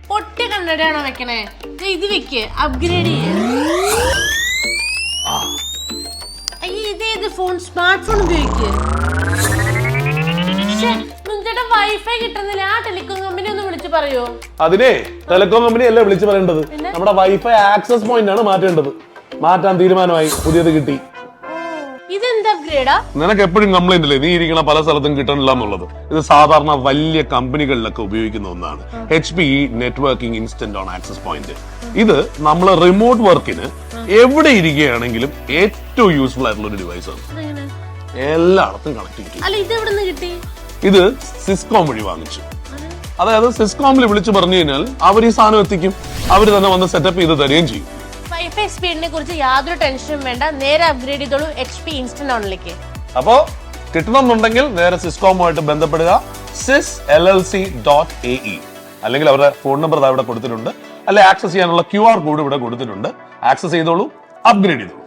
പൊട്ടി കണ്ണടയാണോ വെക്കണേ? ഇത് വെക്ക്, അപ്ഗ്രേഡ് ചെയ്യ. ഇതേത് ഫോൺ? സ്മാർട്ട് ഫോൺ ഉപയോഗിക്ക്. വൈഫൈ കിട്ടുന്നില്ല. ആ ടെലികോം കമ്പനി ഒന്ന് വിളിച്ചു പറയോ? അതിനെ ടെലികോം കമ്പനി അല്ലേ വിളിച്ചു പറയേണ്ടത്, നമ്മുടെ വൈഫൈ ആക്സസ് പോയിന്റ് ആണ് മാറ്റേണ്ടത്. മാറ്റാൻ തീരുമാനമായി, പുതിയത് കിട്ടി. ഇതെന്താ അപ്ഗ്രേഡാ? നിനക്ക് എപ്പോഴും കംപ്ലൈന്റ് അല്ലേ നീ ഇരിക്കണ പല സ്ഥലത്തും കിട്ടണില്ല എന്നുള്ളത്? ഇത് സാധാരണ വലിയ കമ്പനികളിലൊക്കെ ഉപയോഗിക്കുന്ന ഒന്നാണ്. HP networking instant on access point. ഇത് നമ്മൾ റിമോട്ട് വർക്കിന് എവിടെ ഇരിക്കുകയാണെങ്കിലും ഏറ്റവും യൂസ്ഫുൾ ആയിട്ടുള്ള ഒരു ഡിവൈസ് ആണ്. എല്ലായിടത്തും കണക്ടിവിറ്റി. ഇത് സിസ്കോം വഴി വാങ്ങിച്ചു. അതായത് സിസ്കോമിൽ വിളിച്ചു പറഞ്ഞു കഴിഞ്ഞാൽ അവർ ഈ സാധനം എത്തിക്കും. അവർ തന്നെ വന്ന് സെറ്റപ്പ് ചെയ്ത് തരുകയും ചെയ്യും. വൈഫൈ സ്പീഡിനെ കുറിച്ച് യാതൊരു ടെൻഷനും വേണ്ട. നേരെ അപ്ഗ്രേഡ് ചെയ്തോളൂ HP ഇൻസ്റ്റന്റ് ഓണിലേക്ക്. അപ്പോ കിട്ടണമെന്നുണ്ടെങ്കിൽ നേരെ സിസ്കോമുമായിട്ട് ബന്ധപ്പെടുക. sisllc.ae അല്ലെങ്കിൽ അവരുടെ ഫോൺ നമ്പർ ഇവിടെ കൊടുത്തിട്ടുണ്ട്. അല്ലെ ആക്സസ് ചെയ്യാനുള്ള QR കോഡ് ഇവിടെ കൊടുത്തിട്ടുണ്ട്. ആക്സസ് ചെയ്തോളൂ, അപ്ഗ്രേഡ് ചെയ്തോളൂ.